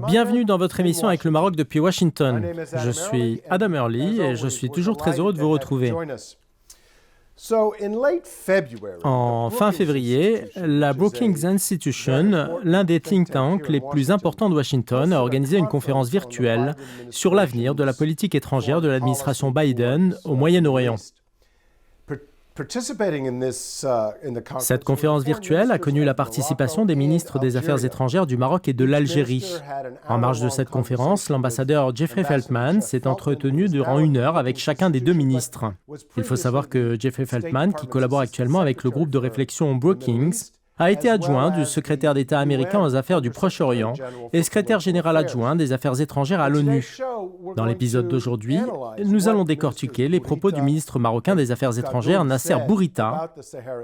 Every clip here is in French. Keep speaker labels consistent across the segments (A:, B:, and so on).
A: Bienvenue dans votre émission avec le Maroc depuis Washington. Je suis Adam Early et je suis toujours très heureux de vous retrouver. En fin février, la Brookings Institution, l'un des think tanks les plus importants de Washington, a organisé une conférence virtuelle sur l'avenir de la politique étrangère de l'administration Biden au Moyen-Orient. Cette conférence virtuelle a connu la participation des ministres des Affaires étrangères du Maroc et de l'Algérie. En marge de cette conférence, l'ambassadeur Jeffrey Feltman s'est entretenu durant 1 heure avec chacun des 2 ministres. Il faut savoir que Jeffrey Feltman, qui collabore actuellement avec le groupe de réflexion Brookings, a été adjoint du secrétaire d'État américain aux affaires du Proche-Orient et secrétaire général adjoint des affaires étrangères à l'ONU. Dans l'épisode d'aujourd'hui, nous allons décortiquer les propos du ministre marocain des Affaires étrangères Nasser Bourita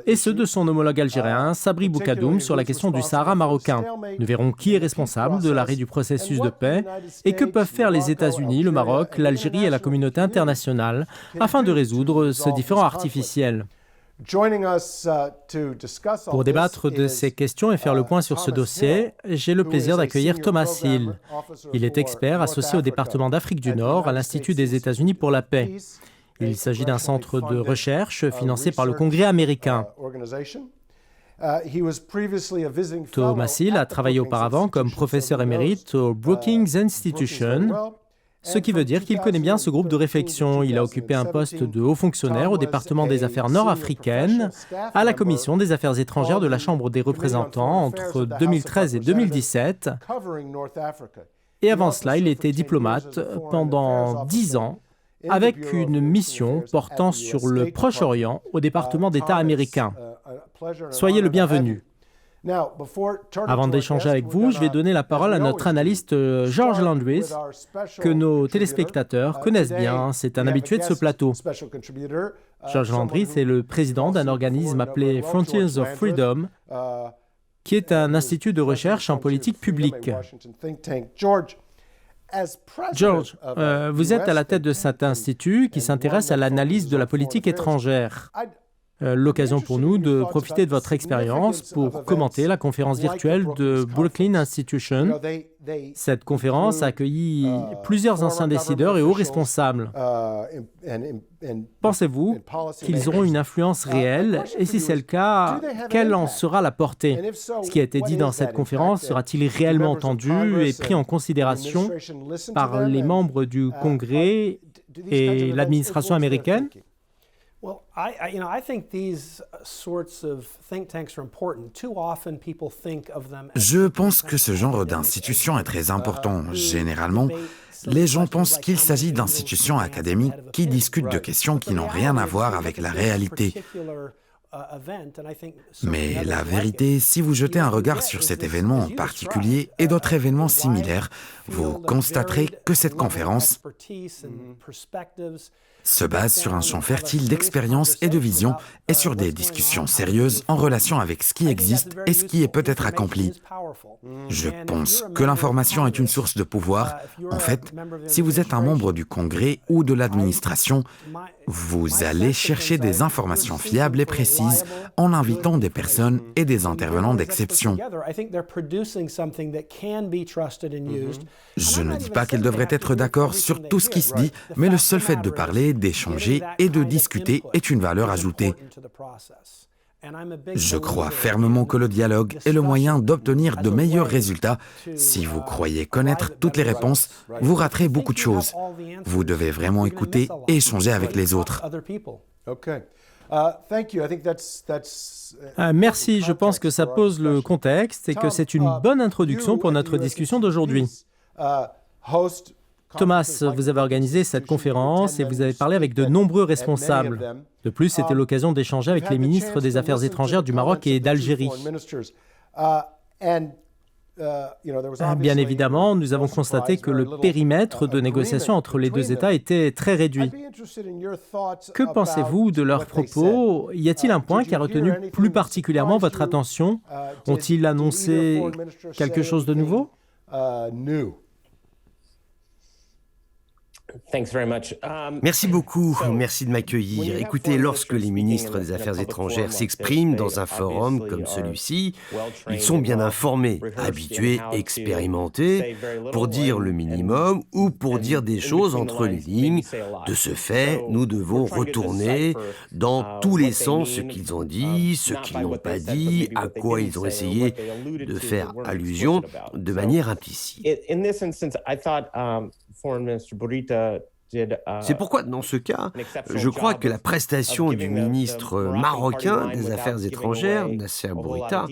A: et ceux de son homologue algérien Sabri Boukadoum sur la question du Sahara marocain. Nous verrons qui est responsable de l'arrêt du processus de paix et que peuvent faire les États-Unis, le Maroc, l'Algérie et la communauté internationale afin de résoudre ce différend artificiel. Pour débattre de ces questions et faire le point sur ce dossier, j'ai le plaisir d'accueillir Thomas Hill. Il est expert associé au département d'Afrique du Nord à l'Institut des États-Unis pour la paix. Il s'agit d'un centre de recherche financé par le Congrès américain. Thomas Hill a travaillé auparavant comme professeur émérite au Brookings Institution, ce qui veut dire qu'il connaît bien ce groupe de réflexion. Il a occupé un poste de haut fonctionnaire au département des Affaires nord-africaines, à la Commission des Affaires étrangères de la Chambre des représentants entre 2013 et 2017. Et avant cela, il était diplomate pendant 10 ans, avec une mission portant sur le Proche-Orient au département d'État américain. Soyez le bienvenu. Avant d'échanger avec vous, je vais donner la parole à notre analyste George Landris, que nos téléspectateurs connaissent bien. C'est un habitué de ce plateau. George Landris est le président d'un organisme appelé Frontiers of Freedom, qui est un institut de recherche en politique publique. George, vous êtes à la tête de cet institut qui s'intéresse à l'analyse de la politique étrangère. L'occasion pour nous de profiter de votre expérience pour commenter la conférence virtuelle de Brookings Institution. Cette conférence a accueilli plusieurs anciens décideurs et hauts responsables. Pensez-vous qu'ils auront une influence réelle? Et si c'est le cas, quelle en sera la portée? Ce qui a été dit dans cette conférence sera-t-il réellement entendu et pris en considération par les membres du Congrès et l'administration américaine?
B: Je pense que ce genre d'institution est très important. Généralement, les gens pensent qu'il s'agit d'institutions académiques qui discutent de questions qui n'ont rien à voir avec la réalité. Mais la vérité, si vous jetez un regard sur cet événement en particulier et d'autres événements similaires, vous constaterez que cette conférence se base sur un champ fertile d'expérience et de vision et sur des discussions sérieuses en relation avec ce qui existe et ce qui est peut-être accompli. Je pense que l'information est une source de pouvoir. En fait, si vous êtes un membre du Congrès ou de l'administration, vous allez chercher des informations fiables et précises en invitant des personnes et des intervenants d'exception. Je ne dis pas qu'ils devraient être d'accord sur tout ce qui se dit, mais le seul fait de parler, d'échanger et de discuter est une valeur ajoutée. Je crois fermement que le dialogue est le moyen d'obtenir de meilleurs résultats. Si vous croyez connaître toutes les réponses, vous raterez beaucoup de choses. Vous devez vraiment écouter et échanger avec les autres.
A: Merci, je pense que ça pose le contexte et que c'est une bonne introduction pour notre discussion d'aujourd'hui. Thomas, vous avez organisé cette conférence et vous avez parlé avec de nombreux responsables. De plus, c'était l'occasion d'échanger avec les ministres des Affaires étrangères du Maroc et d'Algérie. Bien évidemment, nous avons constaté que le périmètre de négociation entre les deux États était très réduit. Que pensez-vous de leurs propos? Y a-t-il un point qui a retenu plus particulièrement votre attention? Ont-ils annoncé quelque chose de nouveau?
C: Merci beaucoup, merci de m'accueillir. Écoutez, lorsque les ministres des Affaires étrangères s'expriment dans un forum comme celui-ci, ils sont bien informés, habitués, expérimentés, pour dire le minimum ou pour dire des choses entre les lignes. De ce fait, nous devons retourner dans tous les sens ce qu'ils ont dit, ce qu'ils n'ont pas dit, à quoi ils ont essayé de faire allusion de manière implicite. C'est pourquoi, dans ce cas, je crois que la prestation du ministre marocain des Affaires étrangères, Nasser Bourita,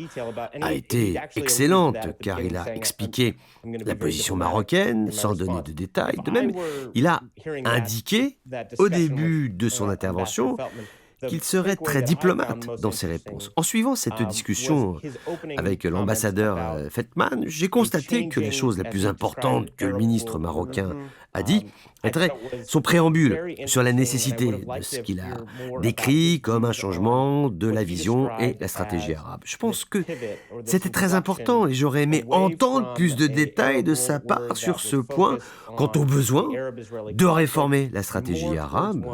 C: a été excellente, car il a expliqué la position marocaine sans donner de détails. De même, il a indiqué, au début de son intervention, qu'il serait très diplomate dans ses réponses. En suivant cette discussion avec l'ambassadeur Feltman, j'ai constaté que la chose la plus importante que le ministre marocain a dit était son préambule sur la nécessité de ce qu'il a décrit comme un changement de la vision et la stratégie arabe. Je pense que c'était très important et j'aurais aimé entendre plus de détails de sa part sur ce point quant au besoin de réformer la stratégie arabe,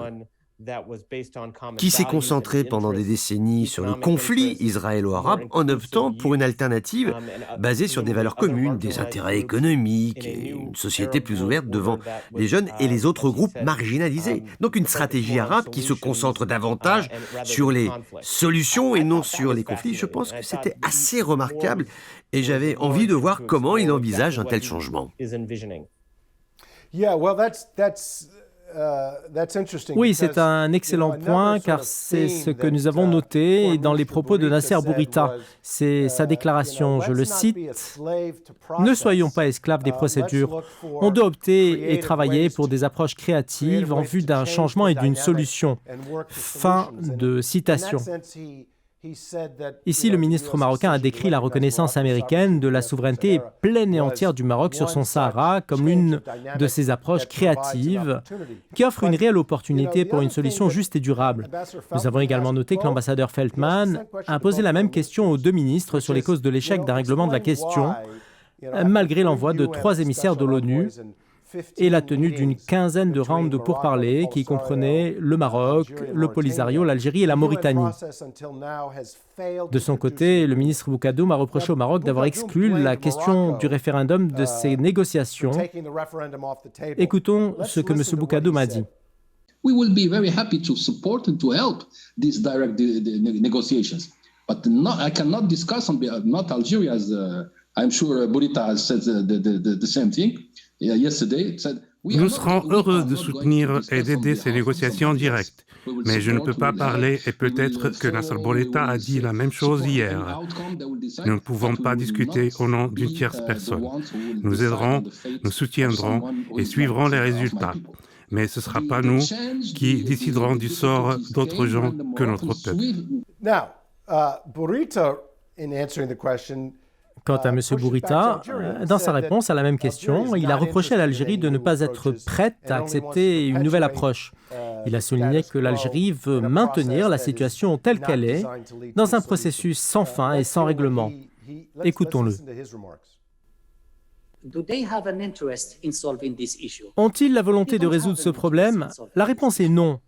C: qui s'est concentré pendant des décennies sur le conflit israélo-arabe en optant pour une alternative basée sur des valeurs communes, des intérêts économiques et une société plus ouverte devant les jeunes et les autres groupes marginalisés. Donc une stratégie arabe qui se concentre davantage sur les solutions et non sur les conflits. Je pense que c'était assez remarquable et j'avais envie de voir comment il envisage un tel changement.
A: Oui, c'est un excellent point car c'est ce que nous avons noté dans les propos de Nasser Bourita. C'est sa déclaration, je le cite, « Ne soyons pas esclaves des procédures. On doit opter et travailler pour des approches créatives en vue d'un changement et d'une solution. » Fin de citation. Ici, le ministre marocain a décrit la reconnaissance américaine de la souveraineté pleine et entière du Maroc sur son Sahara comme l'une de ces approches créatives qui offre une réelle opportunité pour une solution juste et durable. Nous avons également noté que l'ambassadeur Feltman a posé la même question aux deux ministres sur les causes de l'échec d'un règlement de la question, malgré l'envoi de 3 émissaires de l'ONU et la tenue d'une quinzaine de rounds de pourparlers qui comprenaient le Maroc, le Polisario, l'Algérie et la Mauritanie. De son côté, le ministre Boukadoum a reproché au Maroc d'avoir exclu la question du référendum de ces négociations. Écoutons ce que M. Boukadoum a dit.
D: We will be very happy to support and to help these direct negotiations. But I cannot discuss on behalf not Algeria, as I'm sure Bourita has said the same thing.
E: Nous serons heureux de soutenir et d'aider ces négociations directes, mais je ne peux pas parler et peut-être que Nasser Bourita a dit la même chose hier. Nous ne pouvons pas discuter au nom d'une tierce personne. Nous aiderons, nous soutiendrons et suivrons les résultats. Mais ce ne sera pas nous qui déciderons du sort d'autres gens que notre peuple.
A: Quant à M. Bourita, dans sa réponse à la même question, il a reproché à l'Algérie de ne pas être prête à accepter une nouvelle approche. Il a souligné que l'Algérie veut maintenir la situation telle qu'elle est, dans un processus sans fin et sans règlement. Écoutons-le. Ont-ils la volonté de résoudre ce problème? La réponse est non.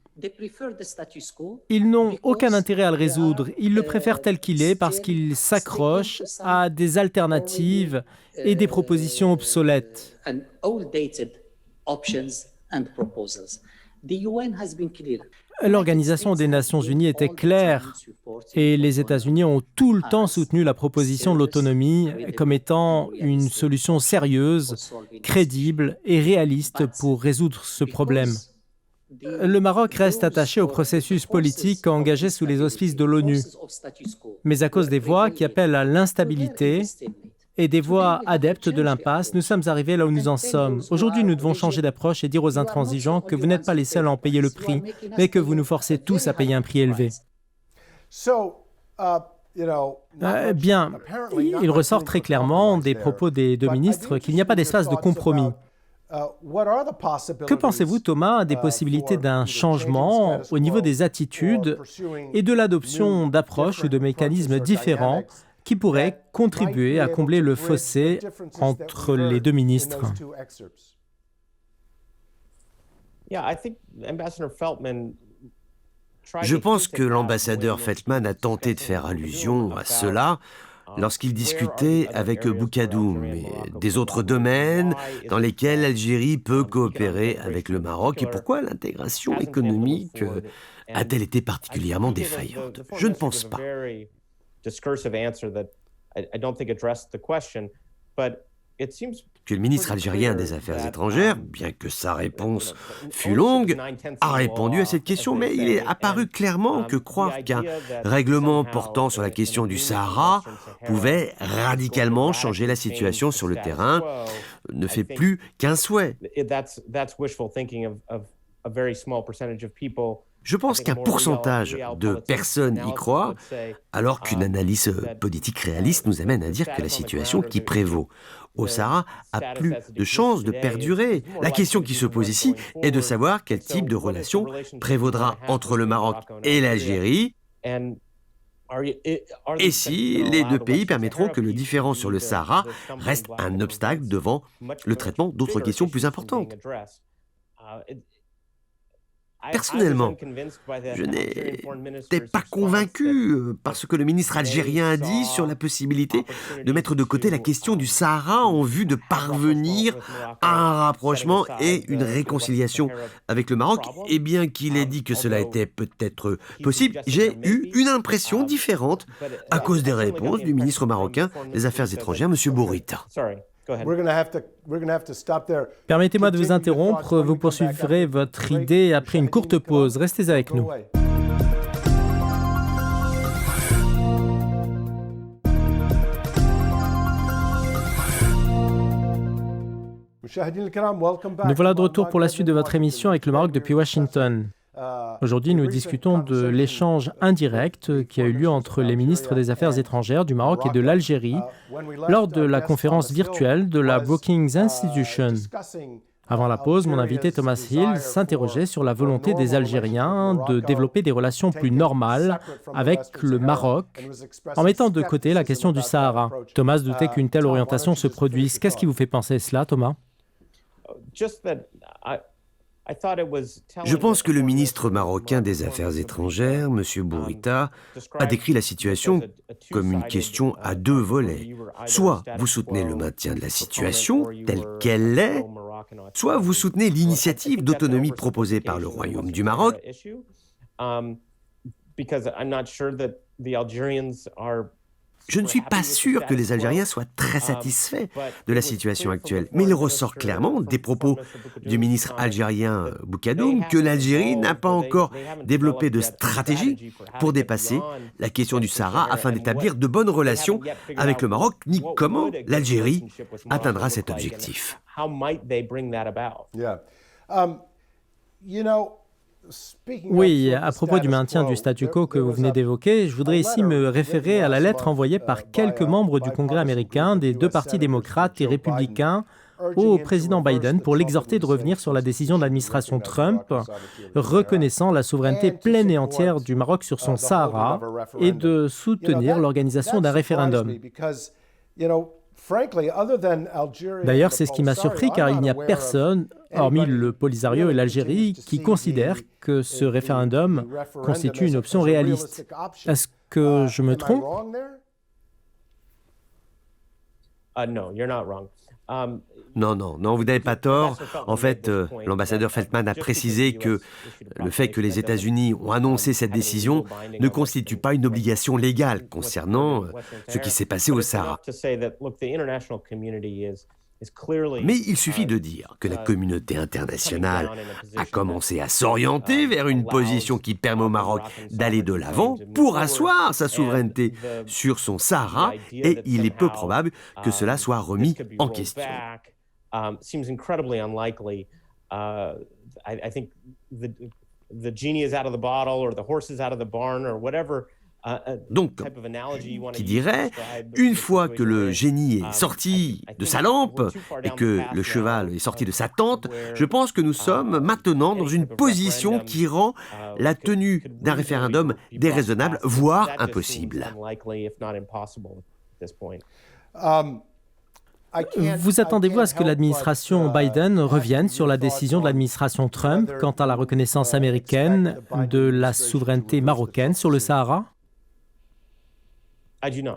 A: Ils n'ont aucun intérêt à le résoudre. Ils le préfèrent tel qu'il est parce qu'ils s'accrochent à des alternatives et des propositions obsolètes. L'Organisation des Nations Unies était claire et les États-Unis ont tout le temps soutenu la proposition de l'autonomie comme étant une solution sérieuse, crédible et réaliste pour résoudre ce problème. Le Maroc reste attaché au processus politique engagé sous les auspices de l'ONU, mais à cause des voix qui appellent à l'instabilité et des voix adeptes de l'impasse, nous sommes arrivés là où nous en sommes. Aujourd'hui, nous devons changer d'approche et dire aux intransigeants que vous n'êtes pas les seuls à en payer le prix, mais que vous nous forcez tous à payer un prix élevé. Bien, il ressort très clairement des propos des deux ministres qu'il n'y a pas d'espace de compromis. Que pensez-vous, Thomas, des possibilités d'un changement au niveau des attitudes et de l'adoption d'approches ou de mécanismes différents qui pourraient contribuer à combler le fossé entre les deux ministres?
C: Je pense que l'ambassadeur Feltman a tenté de faire allusion à cela lorsqu'il discutait avec Boukadoum et des autres domaines dans lesquels l'Algérie peut coopérer avec le Maroc et pourquoi l'intégration économique a-t-elle été particulièrement défaillante. Je ne pense pas. Que le ministre algérien des Affaires étrangères, bien que sa réponse fût longue, a répondu à cette question, mais il est apparu clairement que croire qu'un règlement portant sur la question du Sahara pouvait radicalement changer la situation sur le terrain ne fait plus qu'un souhait. Je pense qu'un pourcentage de personnes y croient, alors qu'une analyse politique réaliste nous amène à dire que la situation qui prévaut au Sahara a plus de chances de perdurer. La question qui se pose ici est de savoir quel type de relation prévaudra entre le Maroc et l'Algérie et si les deux pays permettront que le différend sur le Sahara reste un obstacle devant le traitement d'autres questions plus importantes. Personnellement, je n'étais pas convaincu par ce que le ministre algérien a dit sur la possibilité de mettre de côté la question du Sahara en vue de parvenir à un rapprochement et une réconciliation avec le Maroc. Et bien qu'il ait dit que cela était peut-être possible, j'ai eu une impression différente à cause des réponses du ministre marocain des Affaires étrangères, M. Bourita.
A: Permettez-moi de vous interrompre, vous poursuivrez votre idée après une courte pause. Restez avec nous. Nous voilà de retour pour la suite de votre émission avec le Maroc depuis Washington. Aujourd'hui, nous discutons de l'échange indirect qui a eu lieu entre les ministres des Affaires étrangères du Maroc et de l'Algérie lors de la conférence virtuelle de la Brookings Institution. Avant la pause, mon invité Thomas Hill s'interrogeait sur la volonté des Algériens de développer des relations plus normales avec le Maroc, en mettant de côté la question du Sahara. Thomas doutait qu'une telle orientation se produise. Qu'est-ce qui vous fait penser cela, Thomas ?
C: Je pense que le ministre marocain des Affaires étrangères, M. Bourita, a décrit la situation comme une question à deux volets. Soit vous soutenez le maintien de la situation telle qu'elle est, soit vous soutenez l'initiative d'autonomie proposée par le Royaume du Maroc. Je ne suis pas sûr que les Algériens soient très satisfaits de la situation actuelle, mais il ressort clairement des propos du ministre algérien Boukadoum que l'Algérie n'a pas encore développé de stratégie pour dépasser la question du Sahara afin d'établir de bonnes relations avec le Maroc, ni comment l'Algérie atteindra cet objectif.
A: Oui, à propos du maintien du statu quo que vous venez d'évoquer, je voudrais ici me référer à la lettre envoyée par quelques membres du Congrès américain des deux partis démocrates et républicains au président Biden pour l'exhorter de revenir sur la décision de l'administration Trump reconnaissant la souveraineté pleine et entière du Maroc sur son Sahara et de soutenir l'organisation d'un référendum. D'ailleurs, c'est ce qui m'a surpris car il n'y a personne, hormis le Polisario et l'Algérie, qui considère que ce référendum constitue une option réaliste. Est-ce que je me trompe ?
C: Non, vous n'avez pas tort. En fait, l'ambassadeur Feltman a précisé que le fait que les États-Unis ont annoncé cette décision ne constitue pas une obligation légale concernant ce qui s'est passé au Sahara. Mais il suffit de dire que la communauté internationale a commencé à s'orienter vers une position qui permet au Maroc d'aller de l'avant pour asseoir sa souveraineté sur son Sahara et il est peu probable que cela soit remis en question. Seems incredibly unlikely. I think the genie is out of the bottle or the horse is out of the barn or whatever. Donc, qui dirait, une fois que le génie est sorti de sa lampe et que le cheval est sorti de sa tente, je pense que nous sommes maintenant dans une position qui rend la tenue d'un référendum déraisonnable, voire impossible.
A: Vous attendez-vous à ce que l'administration Biden revienne sur la décision de l'administration Trump quant à la reconnaissance américaine de la souveraineté marocaine sur le Sahara?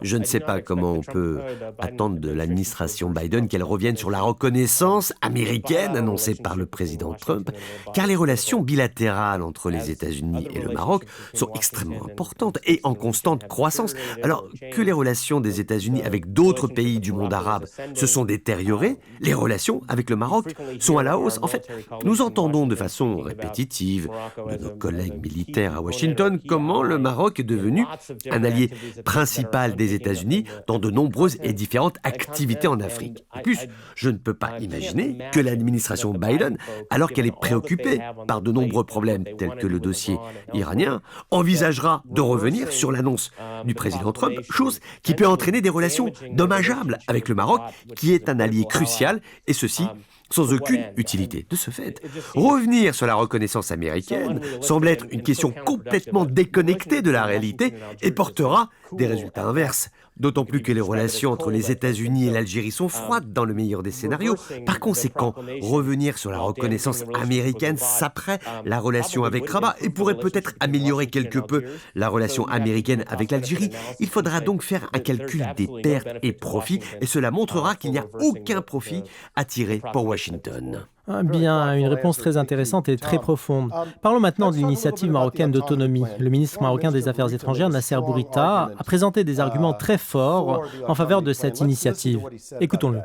C: Je ne sais pas comment on peut attendre de l'administration Biden qu'elle revienne sur la reconnaissance américaine annoncée par le président Trump, car les relations bilatérales entre les États-Unis et le Maroc sont extrêmement importantes et en constante croissance. Alors que les relations des États-Unis avec d'autres pays du monde arabe se sont détériorées, les relations avec le Maroc sont à la hausse. En fait, nous entendons de façon répétitive de nos collègues militaires à Washington comment le Maroc est devenu un allié principal des États-Unis dans de nombreuses et différentes activités en Afrique. En plus, je ne peux pas imaginer que l'administration Biden, alors qu'elle est préoccupée par de nombreux problèmes tels que le dossier iranien, envisagera de revenir sur l'annonce du président Trump, chose qui peut entraîner des relations dommageables avec le Maroc, qui est un allié crucial, et ceci sans aucune utilité. De ce fait, revenir sur la reconnaissance américaine semble être une question complètement déconnectée de la réalité et portera des résultats inverses. D'autant plus que les relations entre les États-Unis et l'Algérie sont froides dans le meilleur des scénarios. Par conséquent, revenir sur la reconnaissance américaine saperait la relation avec Rabat et pourrait peut-être améliorer quelque peu la relation américaine avec l'Algérie. Il faudra donc faire un calcul des pertes et profits et cela montrera qu'il n'y a aucun profit à tirer pour Washington.
A: Bien, une réponse très intéressante et très profonde. Parlons maintenant de l'initiative marocaine d'autonomie. Le ministre marocain des Affaires étrangères, Nasser Bourita, a présenté des arguments très forts en faveur de cette initiative. Écoutons-le.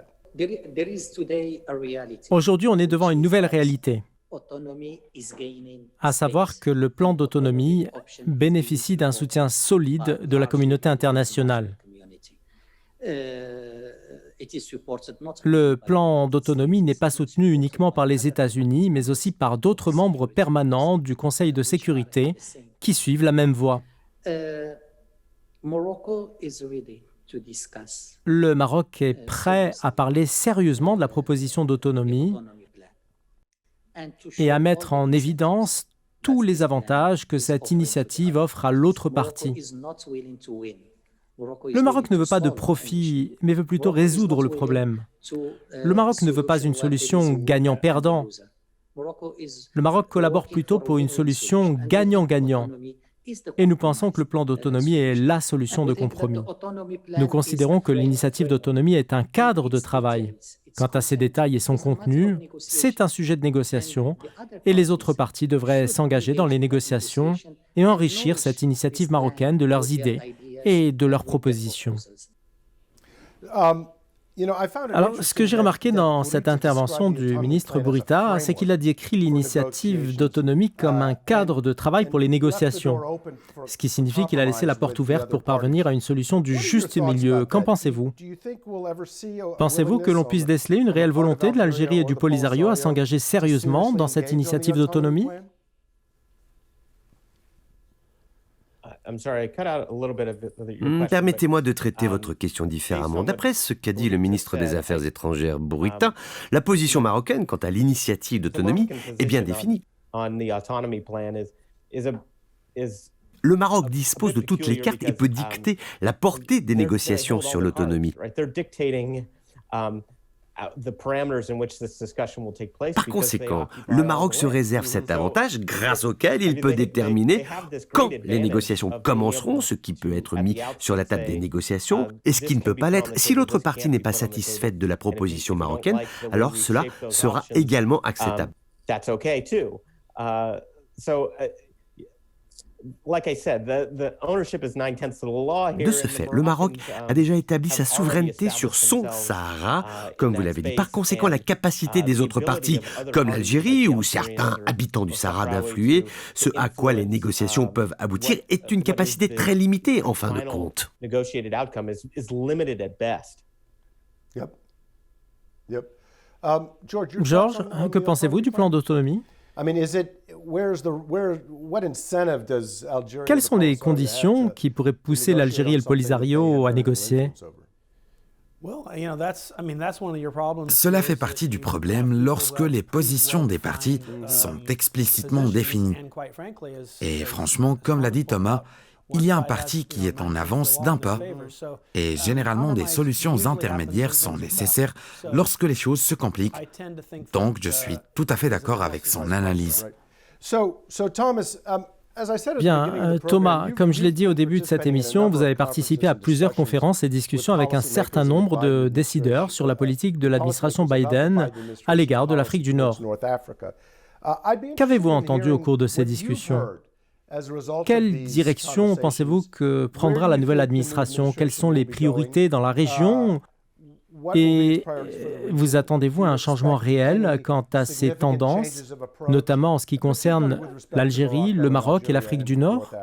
A: Aujourd'hui, on est devant une nouvelle réalité, à savoir que le plan d'autonomie bénéficie d'un soutien solide de la communauté internationale. Le plan d'autonomie n'est pas soutenu uniquement par les États-Unis, mais aussi par d'autres membres permanents du Conseil de sécurité qui suivent la même voie. Le Maroc est prêt à parler sérieusement de la proposition d'autonomie et à mettre en évidence tous les avantages que cette initiative offre à l'autre partie. Le Maroc ne veut pas de profit, mais veut plutôt résoudre le problème. Le Maroc ne veut pas une solution gagnant-perdant. Le Maroc collabore plutôt pour une solution gagnant-gagnant. Et nous pensons que le plan d'autonomie est la solution de compromis. Nous considérons que l'initiative d'autonomie est un cadre de travail. Quant à ses détails et son contenu, c'est un sujet de négociation et les autres parties devraient s'engager dans les négociations et enrichir cette initiative marocaine de leurs idées et de leurs propositions. Alors, ce que j'ai remarqué dans cette intervention du ministre Bourita, c'est qu'il a décrit l'initiative d'autonomie comme un cadre de travail pour les négociations, ce qui signifie qu'il a laissé la porte ouverte pour parvenir à une solution du juste milieu. Qu'en pensez-vous? Pensez-vous que l'on puisse déceler une réelle volonté de l'Algérie et du Polisario à s'engager sérieusement dans cette initiative d'autonomie?
C: Permettez-moi de traiter votre question différemment. D'après ce qu'a dit le ministre des Affaires étrangères Bourita, la position marocaine quant à l'initiative d'autonomie est bien définie. Le Maroc dispose de toutes les cartes et peut dicter la portée des négociations sur l'autonomie. Par conséquent, le Maroc se réserve cet avantage grâce auquel il peut déterminer quand les négociations commenceront, ce qui peut être mis sur la table des négociations, et ce qui ne peut pas l'être. Si l'autre partie n'est pas satisfaite de la proposition marocaine, alors cela sera également acceptable. De ce fait, le Maroc a déjà établi sa souveraineté sur son Sahara, comme vous l'avez dit. Par conséquent, la capacité des autres parties, comme l'Algérie ou certains habitants du Sahara d'influer, ce à quoi les négociations peuvent aboutir, est une capacité très limitée en fin de compte.
A: Georges, que pensez-vous du plan d'autonomie? Quelles sont les conditions qui pourraient pousser l'Algérie et le Polisario à négocier?
B: Cela fait partie du problème lorsque les positions des parties sont explicitement définies. Et franchement, comme l'a dit Thomas, Il y a un parti qui est en avance d'un pas, et généralement des solutions intermédiaires sont nécessaires lorsque les choses se compliquent. Donc je suis tout à fait d'accord avec son analyse.
A: Bien, Thomas, comme je l'ai dit au début de cette émission, vous avez participé à plusieurs conférences et discussions avec un certain nombre de décideurs sur la politique de l'administration Biden à l'égard de l'Afrique du Nord. Qu'avez-vous entendu au cours de ces discussions? Quelle direction pensez-vous que prendra la nouvelle administration? Quelles sont les priorités dans la région? Et vous attendez-vous à un changement réel quant à ces tendances, notamment en ce qui concerne l'Algérie, le Maroc et l'Afrique du Nord?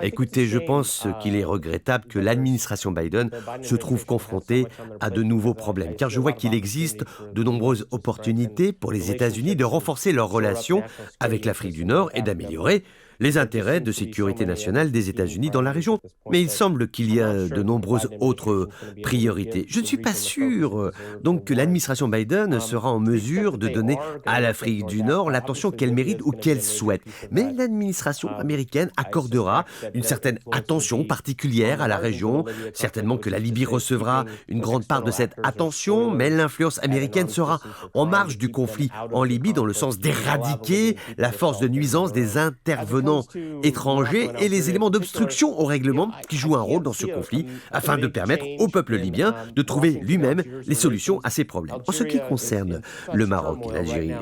C: Écoutez, je pense qu'il est regrettable que l'administration Biden se trouve confrontée à de nouveaux problèmes, car je vois qu'il existe de nombreuses opportunités pour les États-Unis de renforcer leurs relations avec l'Afrique du Nord et d'améliorer les intérêts de sécurité nationale des États-Unis dans la région. Mais il semble qu'il y a de nombreuses autres priorités. Je ne suis pas sûr donc que l'administration Biden sera en mesure de donner à l'Afrique du Nord l'attention qu'elle mérite ou qu'elle souhaite. Mais l'administration américaine accordera une certaine attention particulière à la région. Certainement que la Libye recevra une grande part de cette attention, mais l'influence américaine sera en marge du conflit en Libye dans le sens d'éradiquer la force de nuisance des intervenants étrangers et les éléments d'obstruction au règlement qui jouent un rôle dans ce conflit afin de permettre au peuple libyen de trouver lui-même les solutions à ses problèmes. En ce qui concerne le Maroc et l'Algérie,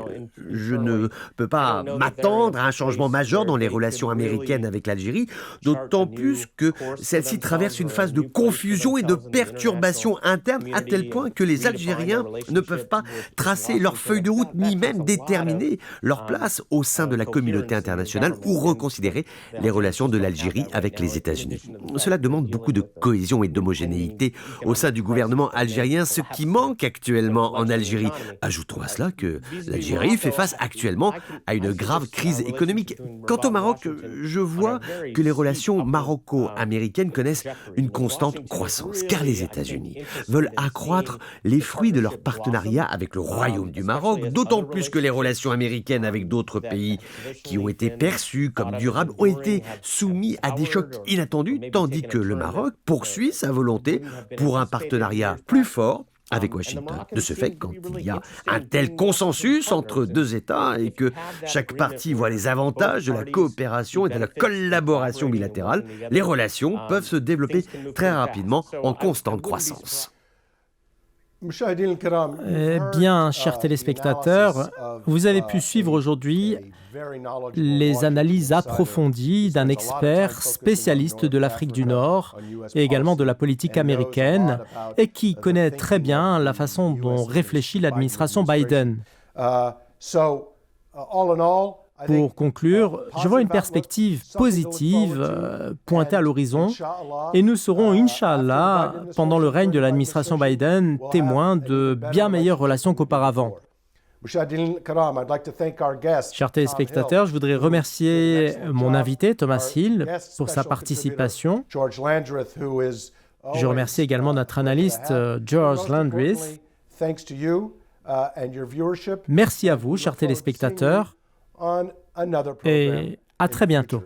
C: je ne peux pas m'attendre à un changement majeur dans les relations américaines avec l'Algérie, d'autant plus que celle-ci traverse une phase de confusion et de perturbation interne à tel point que les Algériens ne peuvent pas tracer leur feuille de route ni même déterminer leur place au sein de la communauté internationale ou reconsidérer les relations de l'Algérie avec les États-Unis. Cela demande beaucoup de cohésion et d'homogénéité au sein du gouvernement algérien, ce qui manque actuellement en Algérie. Ajoutons à cela que l'Algérie fait face actuellement à une grave crise économique. Quant au Maroc, je vois que les relations maroco-américaines connaissent une constante croissance, car les États-Unis veulent accroître les fruits de leur partenariat avec le Royaume du Maroc, d'autant plus que les relations américaines avec d'autres pays qui ont été perçus comme durables ont été soumis à des chocs inattendus, tandis que le Maroc poursuit sa volonté pour un partenariat plus fort avec Washington. De ce fait, quand il y a un tel consensus entre deux États et que chaque partie voit les avantages de la coopération et de la collaboration bilatérale, les relations peuvent se développer très rapidement en constante croissance.
A: Bien, chers téléspectateurs, vous avez pu suivre aujourd'hui les analyses approfondies d'un expert spécialiste de l'Afrique du Nord et également de la politique américaine et qui connaît très bien la façon dont réfléchit l'administration Biden. Pour conclure, je vois une perspective positive pointée à l'horizon et nous serons, Inch'Allah, pendant le règne de l'administration Biden, témoins de bien meilleures relations qu'auparavant. Chers téléspectateurs, je voudrais remercier mon invité, Thomas Hill, pour sa participation. Je remercie également notre analyste, George Landrith. Merci à vous, chers téléspectateurs, et à très bientôt.